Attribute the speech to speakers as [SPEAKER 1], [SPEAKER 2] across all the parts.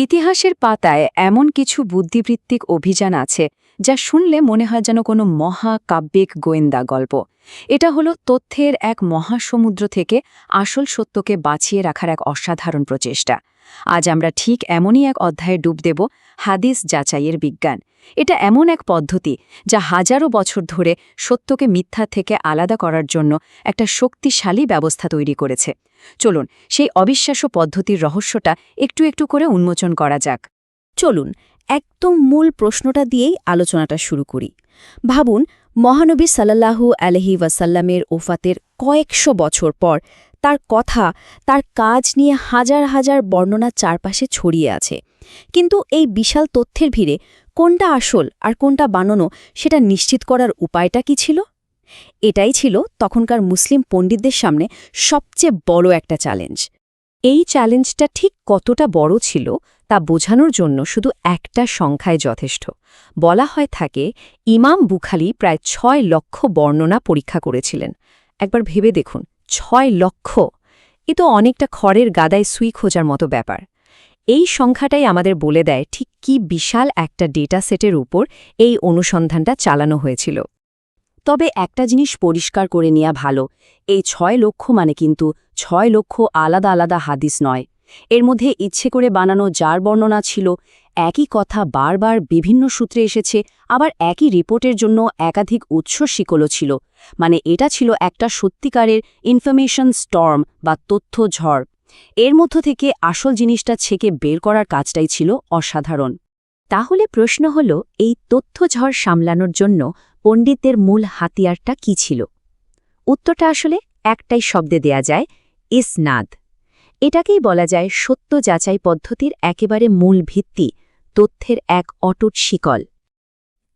[SPEAKER 1] ইতিহাসের পাতায় এমন কিছু বুদ্ধিবৃত্তিক অভিযান আছে যা শুনলে মনে হয় যেন কোনো মহাকাব্যিক গোয়েন্দা গল্প। এটা হলো তথ্যের এক মহাসমুদ্র থেকে আসল সত্যকে বাঁচিয়ে রাখার এক অসাধারণ প্রচেষ্টা। আজ আমরা ঠিক এমনই এক অধ্যায়ে ডুব দেব, হাদিস যাচাইয়ের বিজ্ঞান। এটা এমন এক পদ্ধতি যা হাজারো বছর ধরে সত্যকে মিথ্যা থেকে আলাদা করার জন্য একটা শক্তিশালী ব্যবস্থা তৈরি করেছে। চলুন সেই অবিশ্বাস্য পদ্ধতির রহস্যটা একটু একটু করে উন্মোচন করা যাক।
[SPEAKER 2] চলুন একদম মূল প্রশ্নটা দিয়েই আলোচনাটা শুরু করি। ভাবুন, মহানবী সাল্লাল্লাহু আলাইহি ওয়াসাল্লামের ওফাতের কয়েকশো বছর পর তার কথা, তার কাজ নিয়ে হাজার হাজার বর্ণনা চারপাশে ছড়িয়ে আছে। কিন্তু এই বিশাল তথ্যের ভিড়ে কোনটা আসল আর কোনটা বানানো সেটা নিশ্চিত করার উপায়টা কি ছিল? এটাই ছিল তখনকার মুসলিম পণ্ডিতদের সামনে সবচেয়ে বড় একটা চ্যালেঞ্জ।
[SPEAKER 1] এই চ্যালেঞ্জটা ঠিক কতটা বড় ছিল তা বোঝানোর জন্য শুধু একটা সংখ্যায় যথেষ্ট। বলা হয় থাকে, ইমাম বুখারী প্রায় ৬ লক্ষ বর্ণনা পরীক্ষা করেছিলেন। একবার ভেবে দেখুন, ৬ লক্ষ! এ তো অনেকটা খড়ের গাদায় সুই খোঁজার মতো ব্যাপার। এই সংখ্যাটাই আমাদের বলে দেয় ঠিক কি বিশাল একটা ডেটা সেটের উপর এই অনুসন্ধানটা চালানো হয়েছিল। তবে একটা জিনিস পরিষ্কার করে নেওয়া ভালো, এই ৬ লক্ষ মানে কিন্তু ৬ লক্ষ আলাদা আলাদা হাদিস নয়। এর মধ্যে ইচ্ছে করে বানানো যার বর্ণনা ছিল, একই কথা বারবার বিভিন্ন সূত্রে এসেছে, আবার একই রিপোর্টের জন্য একাধিক উৎস শিকলও ছিল। মানে এটা ছিল একটা সত্যিকারের ইনফরমেশন স্টর্ম বা তথ্য ঝড়। এর মধ্য থেকে আসল জিনিসটা ছেকে বের করার কাজটাই ছিল অসাধারণ। তাহলে প্রশ্ন হল, এই তথ্য ঝড় সামলানোর জন্য পণ্ডিতদের মূল হাতিয়ারটা কি ছিল? উত্তরটা আসলে একটাই শব্দে দেয়া যায়, ইসনাদ। এটাকেই বলা যায় সত্য যাচাই পদ্ধতির একেবারে মূল ভিত্তি, তথ্যের এক অটুট শিকল।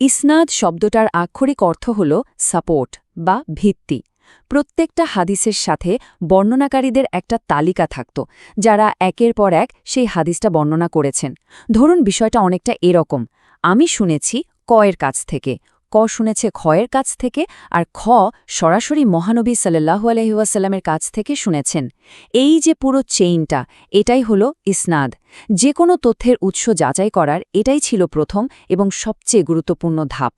[SPEAKER 1] ইসনাদ শব্দটার আক্ষরিক অর্থ হল সাপোর্ট বা ভিত্তি। প্রত্যেকটা হাদিসের সাথে বর্ণনাকারীদের একটা তালিকা থাকত, যারা একের পর এক সেই হাদিসটা বর্ণনা করেছেন। ধরুন, বিষয়টা অনেকটা এরকম: আমি শুনেছি কয়ের কাছ থেকে, ক শুনেছে খয়ের কাছ থেকে, আর খ সরাসরি মহানবী সাল্লাল্লাহু আলাইহি ওয়াসাল্লামের কাছ থেকে শুনেছেন। এই যে পুরো চেইনটা, এটাই হলো ইসনাদ। যে কোনো তথ্যের উৎস যাচাই করার এটাই ছিল প্রথম এবং সবচেয়ে গুরুত্বপূর্ণ ধাপ।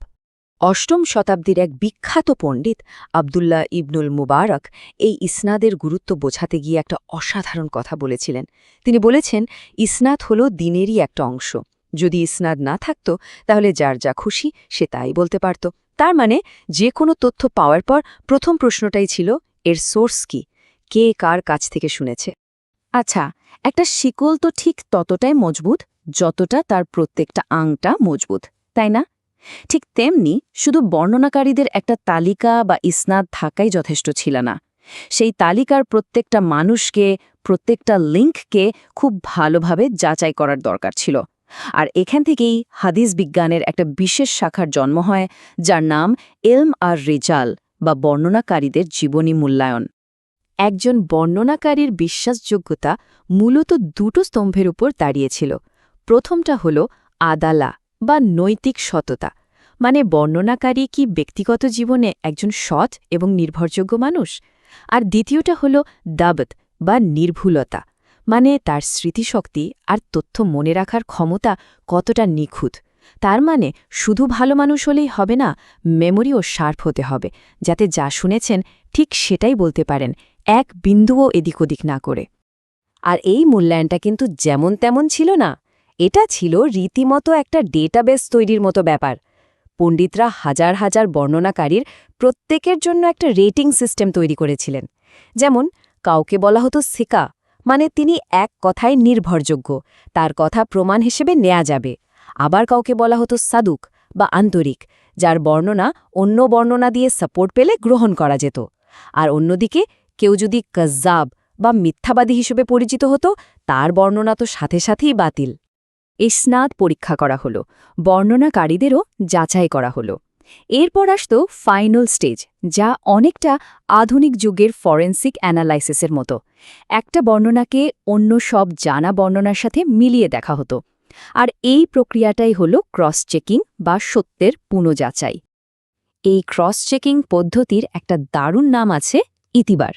[SPEAKER 1] অষ্টম শতাব্দীর এক বিখ্যাত পণ্ডিত আবদুল্লাহ ইবনুল মুবারক এই ইসনাদের গুরুত্ব বোঝাতে গিয়ে একটা অসাধারণ কথা বলেছিলেন। তিনি বলেছেন, ইসনাদ হল দিনেরই একটা অংশ। যদি ইসনাদ না থাকত, তাহলে যার যা খুশি সে তাই বলতে পারত। তার মানে যে কোনো তথ্য পাওয়ার পর প্রথম প্রশ্নটাই ছিল, এর সোর্স কি, কে কার কাছ থেকে শুনেছে। আচ্ছা, একটা শিকল তো ঠিক ততটাই মজবুত যতটা তার প্রত্যেকটা আংটা মজবুত, তাই না? ঠিক তেমনি শুধু বর্ণনাকারীদের একটা তালিকা বা ইসনাদ থাকাই যথেষ্ট ছিল না। সেই তালিকার প্রত্যেকটা মানুষকে, প্রত্যেকটা লিঙ্ককে খুব ভালোভাবে যাচাই করার দরকার ছিল। আর এখান থেকেই হাদিস বিজ্ঞানের একটা বিশেষ শাখার জন্ম হয়, যার নাম ইলম আর রিজাল বা বর্ণনাকারীদের জীবনী মূল্যায়ন। একজন বর্ণনাকারীর বিশ্বাসযোগ্যতা মূলত দুটো স্তম্ভের উপর দাঁড়িয়েছিল। প্রথমটা হল আদালা বা নৈতিক সততা, মানে বর্ণনাকারী কি ব্যক্তিগত জীবনে একজন সৎ এবং নির্ভরযোগ্য মানুষ। আর দ্বিতীয়টা হল দাবত বা নির্ভুলতা, মানে তার স্মৃতিশক্তি আর তথ্য মনে রাখার ক্ষমতা কতটা নিখুঁত। তার মানে শুধু ভালো মানুষ হলেই হবে না, মেমোরিও শার্প হতে হবে, যাতে যা শুনেছেন ঠিক সেটাই বলতে পারেন, এক বিন্দুও এদিক ওদিক না করে। আর এই মূল্যায়নটা কিন্তু যেমন তেমন ছিল না, এটা ছিল রীতিমতো একটা ডেটাবেস তৈরির মতো ব্যাপার। পণ্ডিতরা হাজার হাজার বর্ণনাকারীর প্রত্যেকের জন্য একটা রেটিং সিস্টেম তৈরি করেছিলেন। যেমন কাউকে বলা হতো সিকা, মানে তিনি এক কথায় নির্ভরযোগ্য, তার কথা প্রমাণ হিসেবে নেয়া যাবে। আবার কাউকে বলা হতো সাদুক বা আন্তরিক, যার বর্ণনা অন্য বর্ণনা দিয়ে সাপোর্ট পেলে গ্রহণ করা যেত। আর অন্যদিকে কেউ যদি কাজ্জাব বা মিথ্যাবাদী হিসেবে পরিচিত হতো, তার বর্ণনা তো সাথে সাথেই বাতিল। ইসনাদ পরীক্ষা করা হলো, বর্ণনাকারীদেরও যাচাই করা হলো। এরপর আসত ফাইনাল স্টেজ, যা অনেকটা আধুনিক যুগের ফরেন্সিক অ্যানালাইসিসের মতো। একটা বর্ণনাকে অন্য সব জানা বর্ণনার সাথে মিলিয়ে দেখা হতো। আর এই প্রক্রিয়াটাই হল ক্রস চেকিং বা সত্যের পুনঃযাচাই। এই ক্রস চেকিং পদ্ধতির একটা দারুণ নাম আছে, ইতিবার।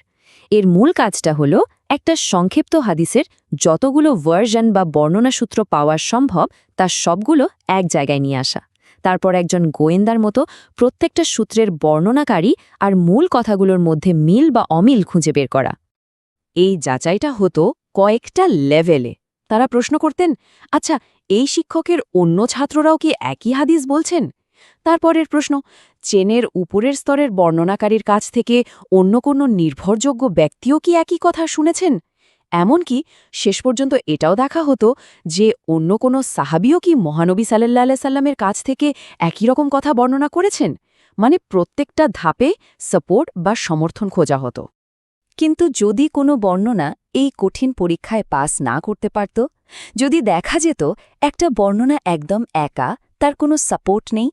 [SPEAKER 1] এর মূল কাজটা হলো একটা সংক্ষিপ্ত হাদিসের যতগুলো ভার্সন বা বর্ণনাসূত্র পাওয়া সম্ভব তার সবগুলো এক জায়গায় নিয়ে আসা, তারপর একজন গোয়েন্দার মতো প্রত্যেকটা সূত্রের বর্ণনাকারী আর মূল কথাগুলোর মধ্যে মিল বা অমিল খুঁজে বের করা। এই যাচাইটা হতো কয়েকটা লেভেলে। তারা প্রশ্ন করতেন, আচ্ছা, এই শিক্ষকের অন্য ছাত্ররাও কি একই হাদিস বলছেন? তারপরের প্রশ্ন, চেনের উপরের স্তরের বর্ণনাকারীর কাছ থেকে অন্য কোনো নির্ভরযোগ্য ব্যক্তিও কি একই কথা শুনেছেন? এমনকি শেষ পর্যন্ত এটাও দেখা হতো যে অন্য কোনো সাহাবিও কি মহানবী সাল্লাল্লাহু সাল্লামের কাছ থেকে একই রকম কথা বর্ণনা করেছেন। মানে প্রত্যেকটা ধাপে সাপোর্ট বা সমর্থন খোঁজা হতো। কিন্তু যদি কোনো বর্ণনা এই কঠিন পরীক্ষায় পাস না করতে পারত, যদি দেখা যেত একটা বর্ণনা একদম একা, তার কোনো সাপোর্ট নেই,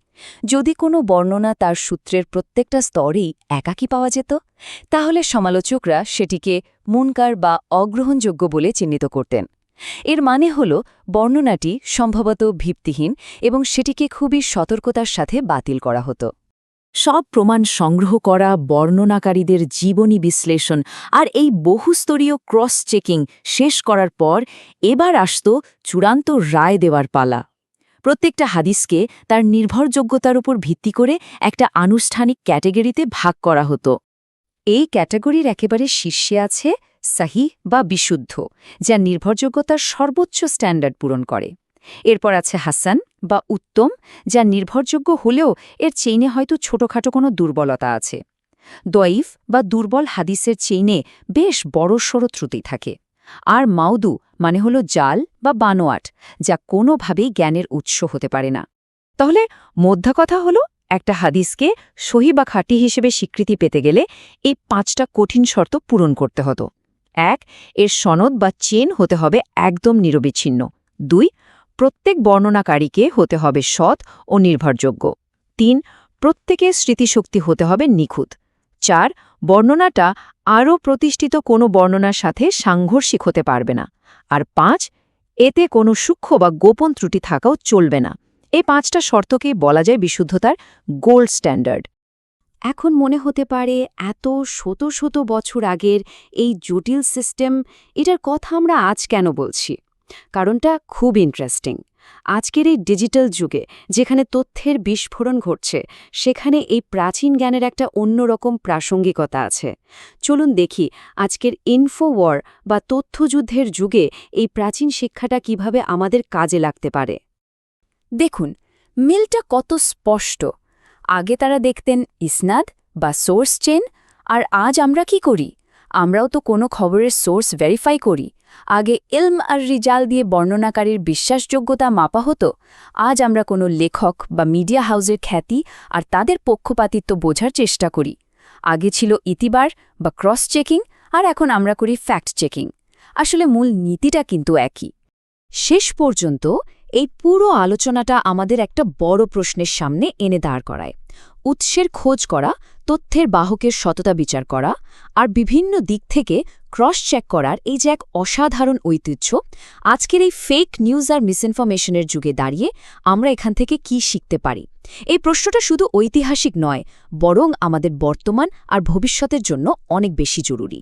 [SPEAKER 1] যদি কোনো বর্ণনা তার সূত্রের প্রত্যেকটা স্তরেই একাকী পাওয়া যেত, তাহলে সমালোচকরা সেটিকে মুনকার বা অগ্রহণযোগ্য বলে চিহ্নিত করতেন। এর মানে হল বর্ণনাটি সম্ভবত ভিত্তিহীন এবং সেটিকে খুবই সতর্কতার সাথে বাতিল করা হতো। সব প্রমাণ সংগ্রহ করা, বর্ণনাকারীদের জীবনী বিশ্লেষণ আর এই বহুস্তরীয় ক্রস চেকিং শেষ করার পর এবার আসত চূড়ান্ত রায় দেওয়ার পালা। প্রত্যেকটা হাদিসকে তার নির্ভরযোগ্যতার উপর ভিত্তি করে একটা আনুষ্ঠানিক ক্যাটেগরিতে ভাগ করা হতো। এই ক্যাটাগরির একেবারে শীর্ষে আছে সাহিহ বা বিশুদ্ধ, যা নির্ভরযোগ্যতার সর্বোচ্চ স্ট্যান্ডার্ড পূরণ করে। এরপর আছে হাসান বা উত্তম, যা নির্ভরযোগ্য হলেও এর চেইনে হয়তো ছোটখাটো কোনো দুর্বলতা আছে। দয়ীফ বা দুর্বল হাদিসের চেইনে বেশ বড়সড় ত্রুটি থাকে। আর মাউদু মানে হলো জাল বা বানোয়াট, যা কোনোভাবেই জ্ঞানের উৎস হতে পারে না। তাহলে মধ্যা কথা হলো, একটা হাদিসকে সহি বা খাঁটি হিসেবে স্বীকৃতি পেতে গেলে এই 5টা কঠিন শর্ত পূরণ করতে হতো। 1. এর সনদ বা চেন হতে হবে একদম নিরবিচ্ছিন্ন। 2. প্রত্যেক বর্ণনাকারীকে হতে হবে সৎ ও নির্ভরযোগ্য। 3. প্রত্যেকের স্মৃতিশক্তি হতে হবে নিখুঁত। 4. বর্ণনাটা আরও প্রতিষ্ঠিত কোনো বর্ণনার সাথে সাংঘর্ষিক হতে পারবে না। আর 5. এতে কোনো সূক্ষ্ম বা গোপন ত্রুটি থাকাও চলবে না। এই 5টা শর্তকেই বলা যায় বিশুদ্ধতার গোল্ড স্ট্যান্ডার্ড। এখন মনে হতে পারে, এত শত শত বছর আগের এই জটিল সিস্টেম, এটার কথা আমরা আজ কেন বলছি? কারণটা খুব ইন্টারেস্টিং। আজকের এই ডিজিটাল যুগে যেখানে তথ্যের বিস্ফোরণ ঘটছে, সেখানে এই প্রাচীন জ্ঞানের একটা অন্যরকম প্রাসঙ্গিকতা আছে। চলুন দেখি আজকের ইনফোওয়ার বা তথ্যযুদ্ধের যুগে এই প্রাচীন শিক্ষাটা কিভাবে আমাদের কাজে লাগতে পারে। দেখুন, মিলটা কত স্পষ্ট। আগে তারা দেখতেন ইসনাদ বা সোর্স চেন, আর আজ আমরা কি করি? আমরাও তো কোনো খবরের সোর্স ভেরিফাই করি। আগে ইলম আর রিজাল দিয়ে বর্ণনাকারীর বিশ্বাসযোগ্যতা মাপা হতো, আজ আমরা কোনো লেখক বা মিডিয়া হাউসের খ্যাতি আর তাদের পক্ষপাতিত্ব বোঝার চেষ্টা করি। আগে ছিল ইতিবার বা ক্রস চেকিং, আর এখন আমরা করি ফ্যাক্ট চেকিং। আসলে মূল নীতিটা কিন্তু একই। শেষ পর্যন্ত এই পুরো আলোচনাটা আমাদের একটা বড় প্রশ্নের সামনে এনে দাঁড় করায়। উৎসের খোঁজ করা, তথ্যের বাহকের সততা বিচার করা আর বিভিন্ন দিক থেকে ক্রস চেক করার এই যে এক অসাধারণ ঐতিহ্য, আজকের এই ফেক নিউজ আর মিসইনফরমেশনের যুগে দাঁড়িয়ে আমরা এখান থেকে কি শিখতে পারি? এই প্রশ্নটা শুধু ঐতিহাসিক নয়, বরং আমাদের বর্তমান আর ভবিষ্যতের জন্য অনেক বেশি জরুরি।